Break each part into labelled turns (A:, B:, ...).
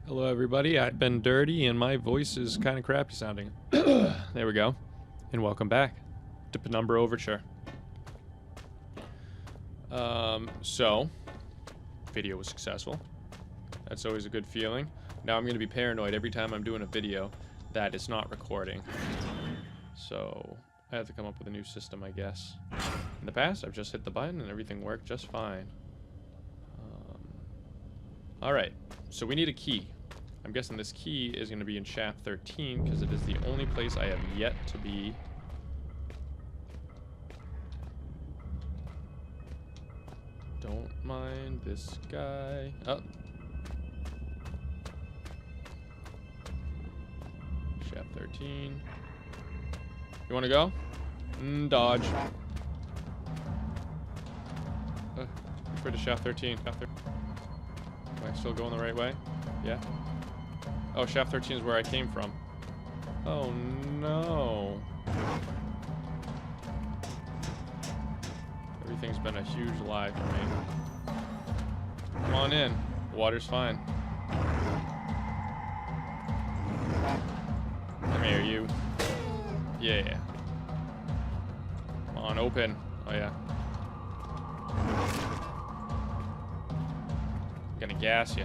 A: Hello everybody, I've been dirty and my voice is kind of crappy sounding. There we go. And welcome back to Penumbra Overture. So, video was successful. That's always a good feeling. Now I'm going to be paranoid every time I'm doing a video that it's not recording. So, I have to come up with a new system, I guess. In the past, I've just hit the button and everything worked just fine. Alright, so we need a key. I'm guessing this key is going to be in shaft 13 because it is the only place I have yet to be. Don't mind this guy. Oh. Shaft 13. You want to go? Dodge. Afraid of shaft 13. Shaft 13. Am I still going the right way? Yeah. Oh, shaft 13 is where I came from. Oh no. Everything's been a huge lie for me. Come on in. Water's fine. Come here, you. Yeah. Come on, open. Oh yeah. I'm gonna gas you.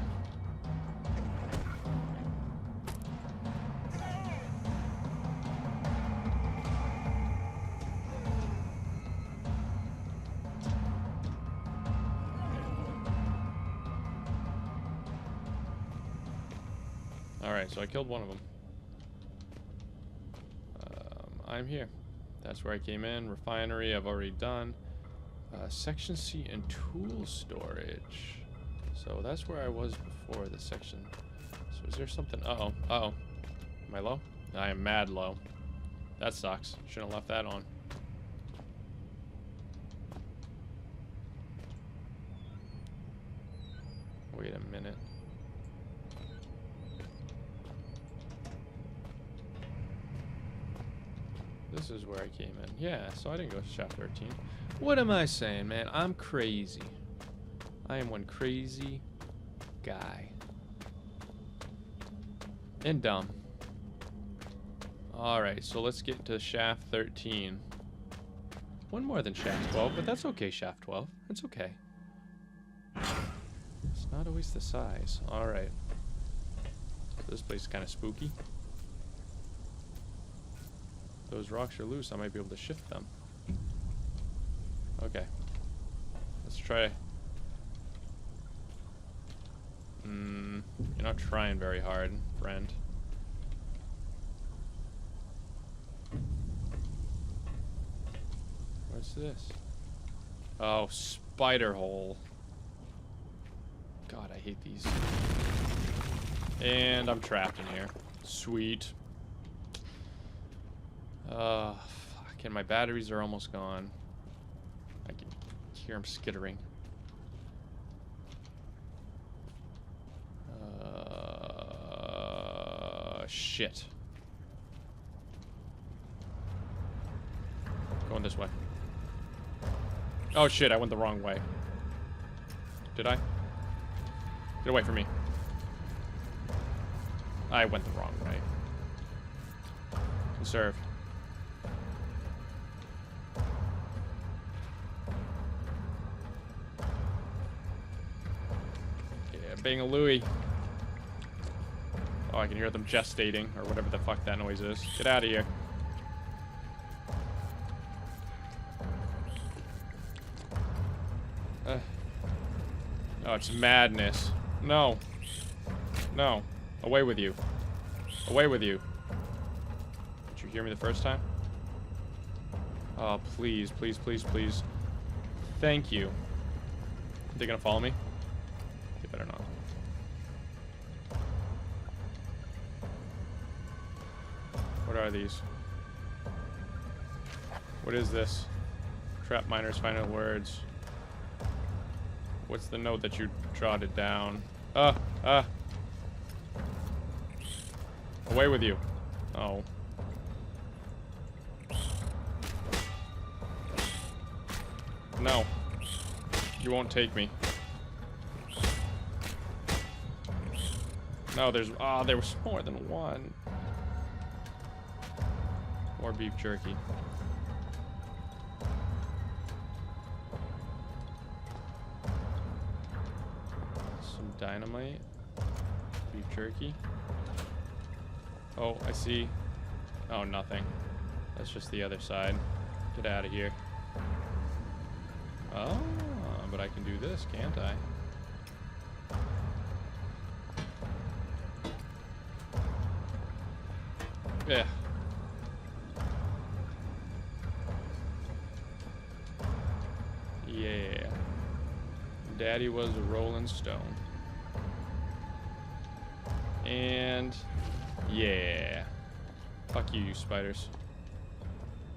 A: Alright, so I killed one of them. I'm here. That's where I came in. Refinery, I've already done. Section C and tool storage. So that's where I was before the section. So is there something? Uh-oh. Uh-oh. Am I low? I am mad low. That sucks. Shouldn't have left that on. Wait a minute. This is where I came in. Yeah, so I didn't go to shaft 13. What am I saying, man? I'm crazy. I am one crazy guy. And dumb. Alright, so let's get to shaft 13. One more than shaft 12, but that's okay, shaft 12. It's okay. It's not always the size. Alright. So this place is kind of spooky. Those rocks are loose. I might be able to shift them. Okay. Let's try. You're not trying very hard, friend. What's this? Oh, spider hole. God, I hate these. And I'm trapped in here. Sweet. Fuck, and my batteries are almost gone. I can hear them skittering. Shit. Going this way. Oh shit, I went the wrong way. Did I? Get away from me. I went the wrong way. Conserve. Bang-a-looey. Oh, I can hear them gestating, or whatever the fuck that noise is. Get out of here. Oh, it's madness. No. No. Away with you. Away with you. Did you hear me the first time? Oh, please, please, please, please. Thank you. Are they gonna follow me? They better not. What are these? What is this? Trap miner's final words. What's the note that you jotted down? Away with you. Oh. No. You won't take me. No, there was more than one. More beef jerky. Some dynamite. Beef jerky. Oh, I see. Oh, nothing. That's just the other side. Get out of here. Oh, but I can do this, can't I? Yeah. Yeah. Daddy was a rolling stone. And yeah. Fuck you, you spiders.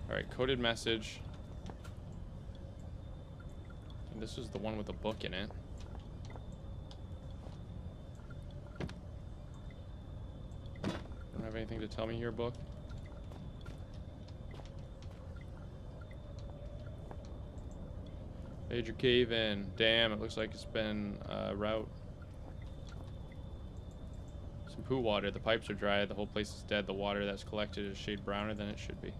A: Alright, coded message. And this is the one with the book in it. Don't have anything to tell me here, book? Major cave in. Damn, it looks like it's been a route. Some poo water. The pipes are dry. The whole place is dead. The water that's collected is a shade browner than it should be.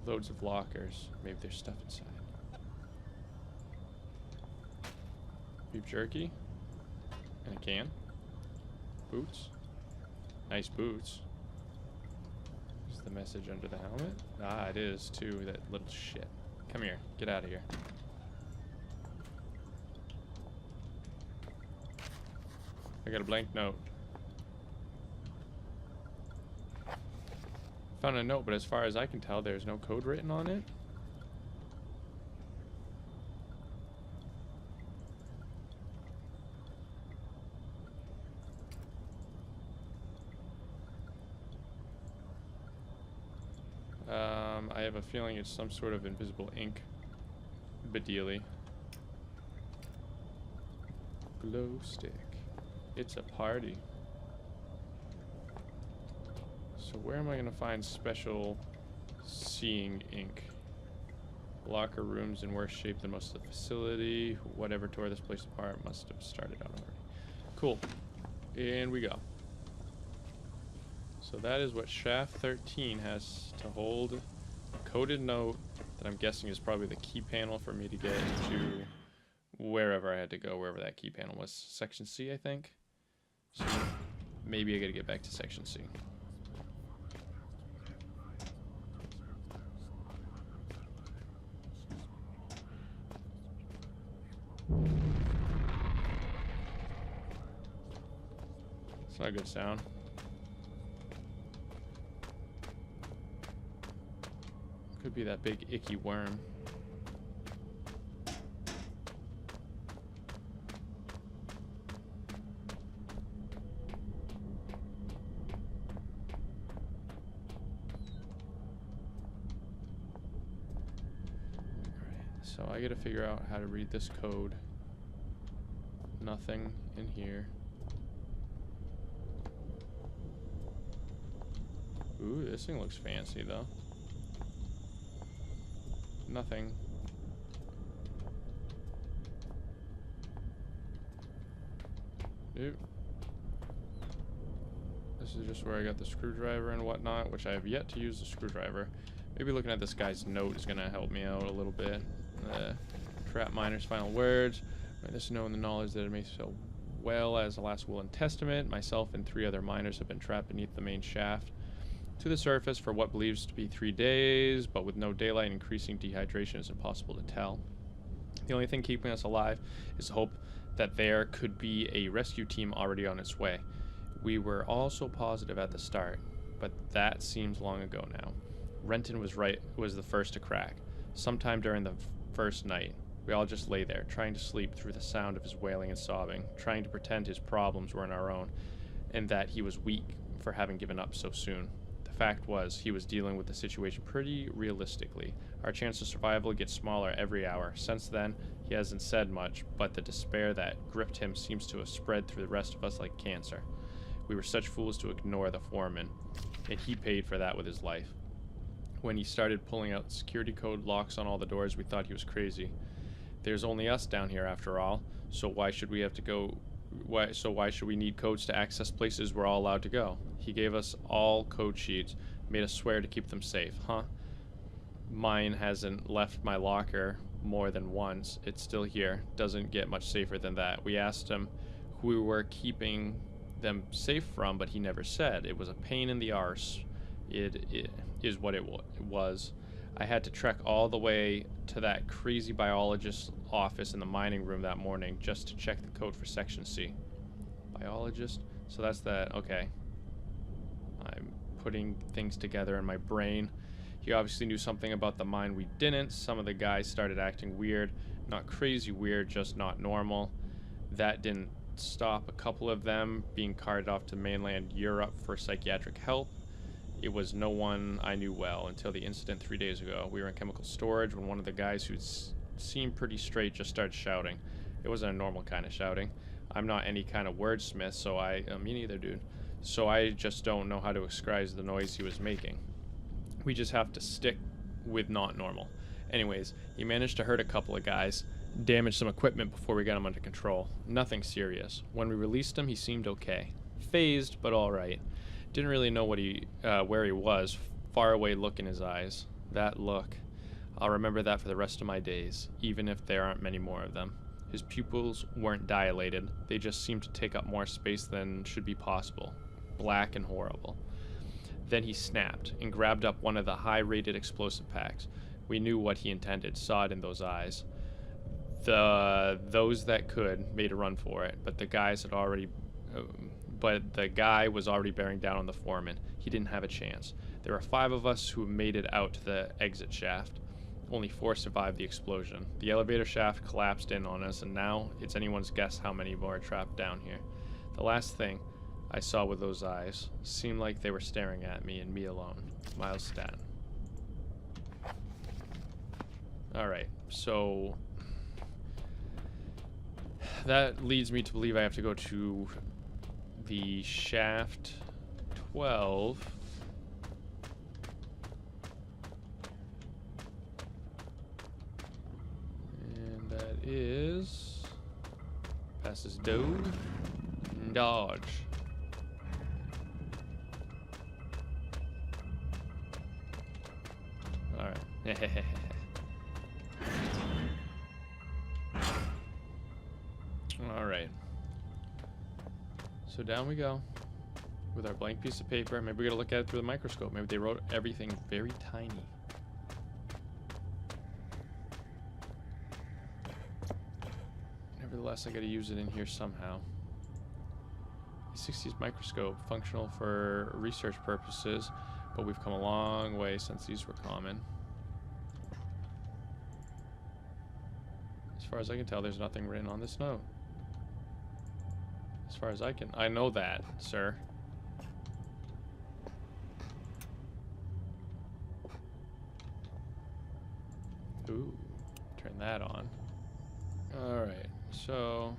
A: Loads of lockers. Maybe there's stuff inside. Beef jerky. In a can. Boots. Nice boots. Is the message under the helmet? Ah, it is too, that little shit. Come here. Get out of here. I got a blank note. Found a note, but as far as I can tell, there's no code written on it. I have a feeling it's some sort of invisible ink. Bedeely. Glow stick. It's a party. So where am I going to find special seeing ink? Locker rooms in worse shape than most of the facility. Whatever tore this place apart must have started out already. Cool. In we go. So that is what shaft 13 has to hold. A coded note that I'm guessing is probably the key panel for me to get to wherever I had to go, wherever that key panel was. Section C, I think. So maybe I gotta get back to section C. It's not a good sound. Could be that big icky worm. So I gotta figure out how to read this code. Nothing in here. Ooh, this thing looks fancy though. Nothing. Nope. This is just where I got the screwdriver and whatnot, which I have yet to use the screwdriver. Maybe looking at this guy's note is gonna help me out a little bit. Trap miner's final words. This knowing the knowledge that it may so well as the last will and testament. Myself and 3 other miners have been trapped beneath the main shaft to the surface for what believes to be 3 days, but with no daylight, increasing dehydration is impossible to tell. The only thing keeping us alive is the hope that there could be a rescue team already on its way. We were all so positive at the start, but that seems long ago now. Renton was the first to crack. Sometime during the first night, we all just lay there, trying to sleep through the sound of his wailing and sobbing, trying to pretend his problems weren't our own, and that he was weak for having given up so soon. The fact was, he was dealing with the situation pretty realistically. Our chance of survival gets smaller every hour. Since then, he hasn't said much, but the despair that gripped him seems to have spread through the rest of us like cancer. We were such fools to ignore the foreman, and he paid for that with his life. When he started pulling out security code locks on all the doors, we thought he was crazy. There's only us down here after all, so why should we have to go... why should we need codes to access places we're all allowed to go? He gave us all code sheets, made us swear to keep them safe, huh? Mine hasn't left my locker more than once. It's still here. Doesn't get much safer than that. We asked him who we were keeping them safe from, but he never said. It was a pain in the arse. It is what it was. I had to trek all the way to that crazy biologist's office in the mining room that morning just to check the code for Section C. Biologist? So that's that. Okay. I'm putting things together in my brain. He obviously knew something about the mine we didn't. Some of the guys started acting weird. Not crazy weird, just not normal. That didn't stop a couple of them being carted off to mainland Europe for psychiatric help. It was no one I knew well until the incident 3 days ago. We were in chemical storage when one of the guys who seemed pretty straight just started shouting. It wasn't a normal kind of shouting. I'm not any kind of wordsmith, so me neither, dude. So I just don't know how to describe the noise he was making. We just have to stick with not normal. Anyways, he managed to hurt a couple of guys, damage some equipment before we got him under control. Nothing serious. When we released him, he seemed okay. Phased, but alright. Didn't really know what where he was. Far away look in his eyes. That look. I'll remember that for the rest of my days, even if there aren't many more of them. His pupils weren't dilated. They just seemed to take up more space than should be possible. Black and horrible. Then he snapped and grabbed up one of the high-rated explosive packs. We knew what he intended, saw it in those eyes. Those that could made a run for it, but the guy was already bearing down on the foreman. He didn't have a chance. There were 5 of us who made it out to the exit shaft. Only 4 survived the explosion. The elevator shaft collapsed in on us, and now it's anyone's guess how many more are trapped down here. The last thing I saw with those eyes seemed like they were staring at me and me alone. Miles Stanton. Alright, so that leads me to believe I have to go to the shaft 12. And that is passes Dode and Dodge. Alright. Alright. So down we go with our blank piece of paper. Maybe we gotta look at it through the microscope. Maybe they wrote everything very tiny. Nevertheless, I gotta use it in here somehow. E60's microscope, functional for research purposes, but we've come a long way since these were common. As far as I can tell, there's nothing written on this note. As far as I know that, sir. Ooh, turn that on. Alright, so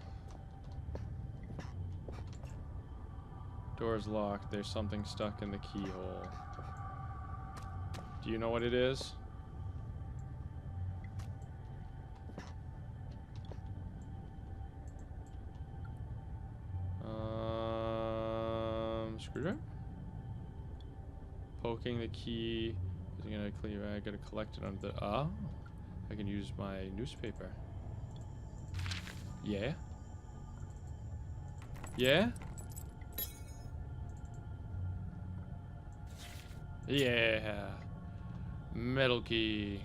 A: door's locked. There's something stuck in the keyhole. Do you know what it is? Screwdriver? Poking the key. Is it gonna clear? I gotta collect it on the. Ah, I can use my newspaper. Yeah. Yeah. Yeah. Metal key.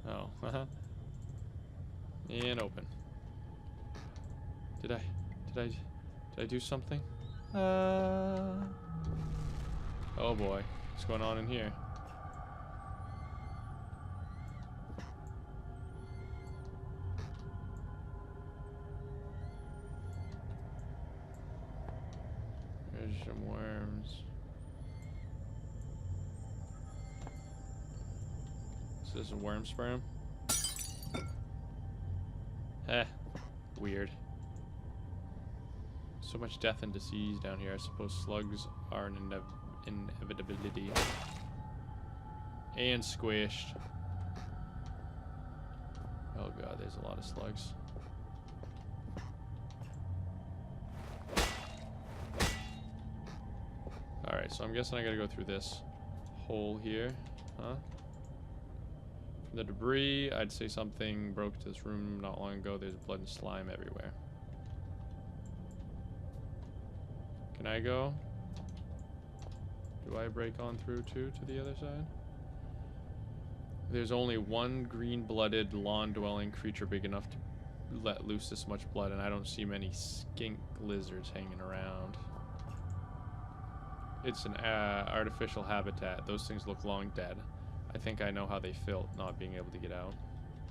A: Oh. And open. Did I do something? Oh boy, what's going on in here? There's some worms. Is this a worm sperm? Weird. So much death and disease down here. I suppose slugs are an inevitability. And squished. god, there's a lot of slugs. Alright, so I'm guessing I gotta go through this hole here. Huh? From the debris, I'd say something broke to this room not long ago. There's blood and slime everywhere. Can I go? Do I break on through too to the other side? There's only one green-blooded, lawn-dwelling creature big enough to let loose this much blood, and I don't see many skink lizards hanging around. It's an artificial habitat. Those things look long dead. I think I know how they felt not being able to get out.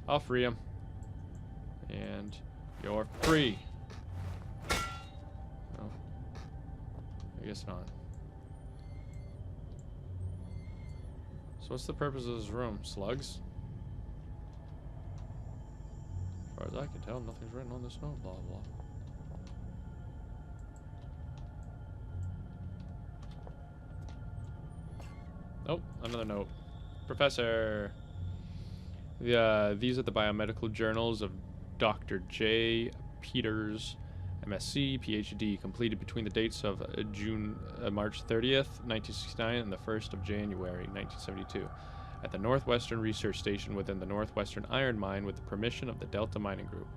A: I'll free them. And you're free. Oh. I guess not. So what's the purpose of this room? Slugs? As far as I can tell, nothing's written on this note, blah blah. Oh, another note. Professor. These are the biomedical journals of Dr. J. Peters, MSc, PhD, completed between the dates of March 30th, 1969 and the 1st of January, 1972, at the Northwestern Research Station within the Northwestern Iron Mine with the permission of the Delta Mining Group.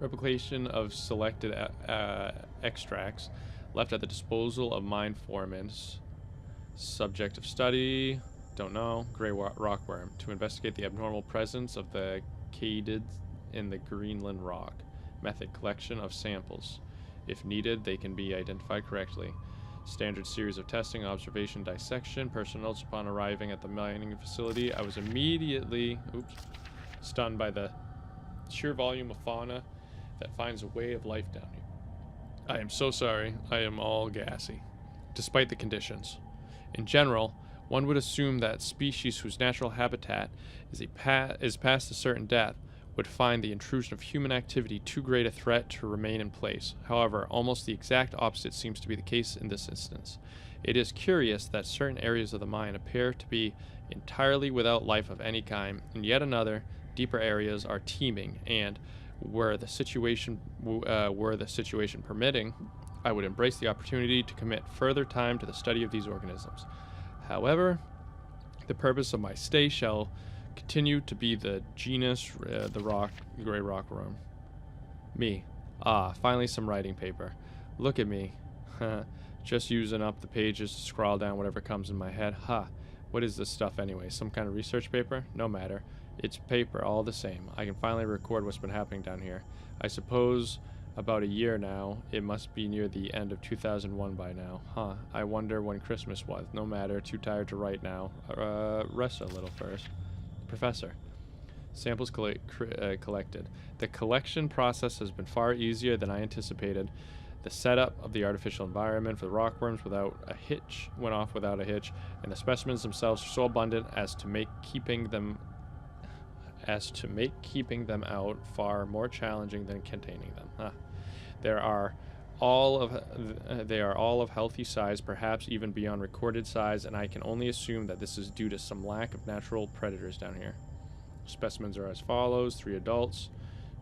A: Replication of selected extracts left at the disposal of mine foremans. Subject of study, don't know, gray rockworm, to investigate the abnormal presence of the cadids in the Greenland rock. Method, collection of samples. If needed, they can be identified correctly. Standard series of testing, observation, dissection. Personal notes upon arriving at the mining facility. I was immediately, stunned by the sheer volume of fauna that finds a way of life down here. I am so sorry. I am all gassy. Despite the conditions. In general, one would assume that species whose natural habitat is past a certain death would find the intrusion of human activity too great a threat to remain in place. However, almost the exact opposite seems to be the case in this instance. It is curious that certain areas of the mine appear to be entirely without life of any kind, and yet another, deeper areas are teeming, and were the situation permitting, I would embrace the opportunity to commit further time to the study of these organisms. However, the purpose of my stay shall continue to be the genus, the gray rockworm. Me. Ah, finally some writing paper. Look at me. Just using up the pages to scrawl down whatever comes in my head. Ha. What is this stuff anyway? Some kind of research paper? No matter. It's paper all the same. I can finally record what's been happening down here. I suppose about a year now. It must be near the end of 2001 by now. Huh. I wonder when Christmas was. No matter. Too tired to write now. Rest a little first. Professor. Samples collected. The collection process has been far easier than I anticipated. The setup of the artificial environment for the rockworms went off without a hitch, and the specimens themselves are so abundant as to make keeping them out far more challenging than containing them. They are all of healthy size, perhaps even beyond recorded size, and I can only assume that this is due to some lack of natural predators down here. Specimens are as follows: 3 adults,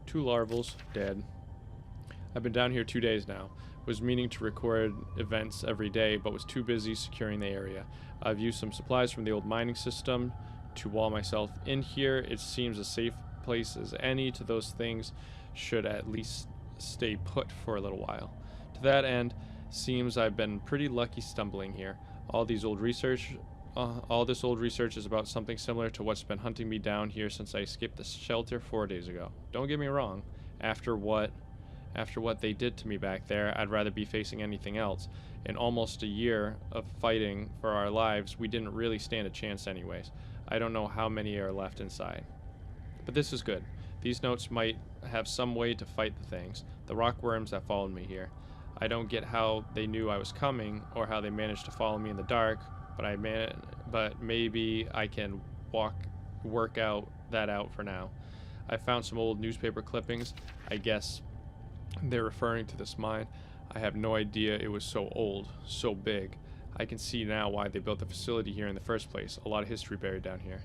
A: 2 larvals, dead. I've been down here 2 days now. Was meaning to record events every day, but was too busy securing the area. I've used some supplies from the old mining system to wall myself in here. It seems a safe place as any. To those things should at least stay put for a little while. To that end, seems I've been pretty lucky stumbling here. All this old research is about something similar to what's been hunting me down here since I escaped the shelter 4 days ago. Don't get me wrong. After what they did to me back there, I'd rather be facing anything else. In almost a year of fighting for our lives, we didn't really stand a chance anyways. I don't know how many are left inside. But this is good. These notes might have some way to fight the things, the rockworms that followed me here. I don't get how they knew I was coming, or how they managed to follow me in the dark, but maybe I can work that out for now. I found some old newspaper clippings. I guess they're referring to this mine. I have no idea it was so old, so big. I can see now why they built the facility here in the first place. A lot of history buried down here.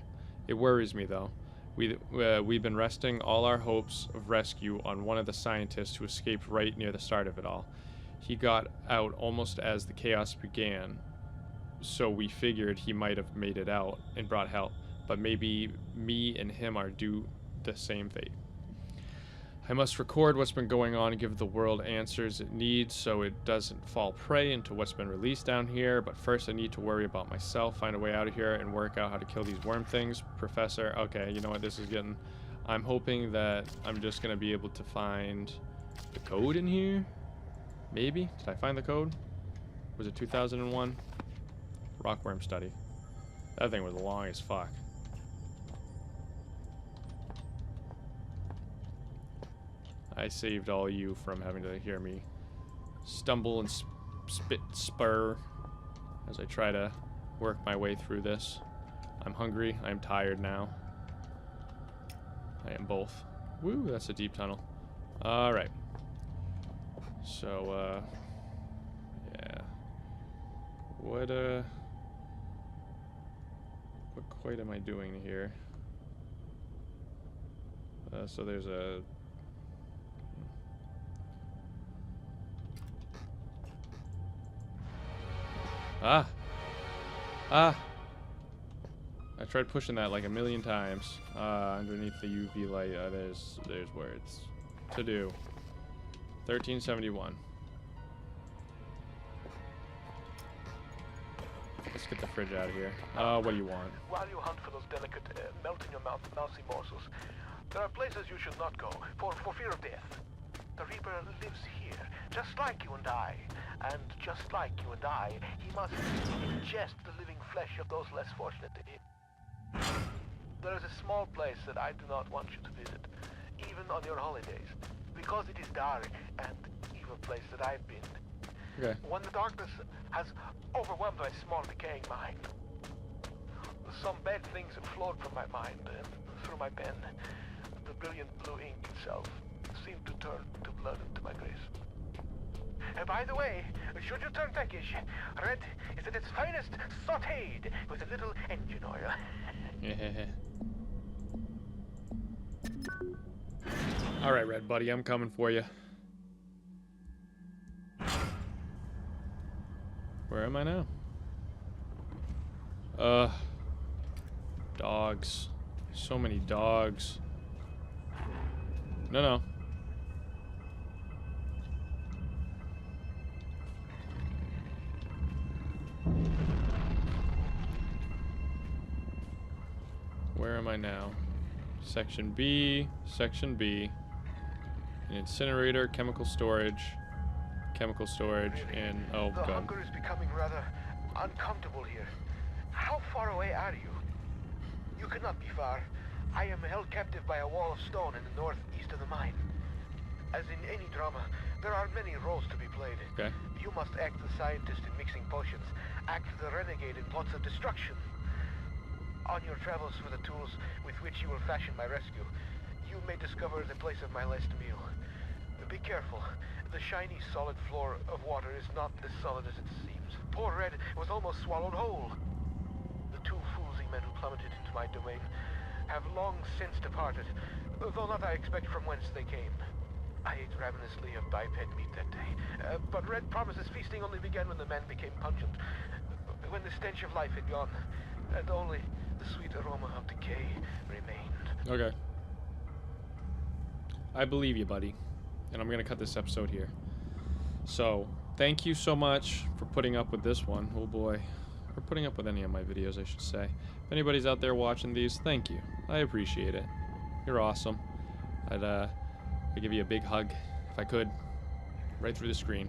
A: It worries me, though. We've been resting all our hopes of rescue on one of the scientists who escaped right near the start of it all. He got out almost as the chaos began, so we figured he might have made it out and brought help. But maybe me and him are due the same fate. I must record what's been going on and give the world answers it needs so it doesn't fall prey into what's been released down here. But first I need to worry about myself, find a way out of here, and work out how to kill these worm things. Professor, okay, you know what this is getting? I'm hoping that I'm just going to be able to find the code in here. Maybe? Did I find the code? Was it 2001? Rockworm study. That thing was long as fuck. I saved all you from having to hear me stumble and spit spur as I try to work my way through this. I'm hungry. I'm tired now. I am both. Woo, that's a deep tunnel. Alright. So, yeah. What quite am I doing here? So there's a... Ah! I tried pushing that like a million times. Underneath the UV light, there's words to do. 1371. Let's get the fridge out of here. What do you want?
B: While you hunt for those delicate, melt-in-your-mouth mousy morsels, there are places you should not go, for fear of death. The Reaper lives here, just like you and I. And just like you and I, he must ingest the living flesh of those less fortunate than him. There is a small place that I do not want you to visit, even on your holidays, because it is dark and evil place that I've been.
A: Okay.
B: When the darkness has overwhelmed my small decaying mind, some bad things have flowed from my mind and through my pen. The brilliant blue ink itself seemed to turn to blood into my grace. And by the way, should you turn peckish, red is at its finest sautéed with a little engine oil.
A: Alright, Red buddy, I'm coming for you. Where am I now? Dogs. So many dogs. No. Where am I now? Section B, an incinerator, chemical storage, and oh
B: the
A: god.
B: hunger is becoming rather uncomfortable here. How far away are you? You cannot be far. I am held captive by a wall of stone in the northeast of the mine. As in any drama, there are many roles to be played.
A: Okay.
B: You must act the scientist in mixing potions, act the renegade in plots of destruction. On your travels for the tools with which you will fashion my rescue, you may discover the place of my last meal. Be careful. The shiny, solid floor of water is not as solid as it seems. Poor Red was almost swallowed whole. The two foolsy men who plummeted into my domain have long since departed, though not I expect from whence they came. I ate ravenously of biped meat that day, but Red promises feasting only began when the man became pungent, when the stench of life had gone, and only the sweet aroma of decay remained.
A: Okay. I believe you, buddy. And I'm going to cut this episode here. So, thank you so much for putting up with this one. Oh boy. Or putting up with any of my videos, I should say. If anybody's out there watching these, thank you. I appreciate it. You're awesome. I'd give you a big hug if I could. Right through the screen.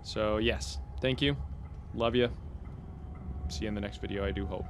A: So, yes. Thank you. Love you. See you in the next video, I do hope.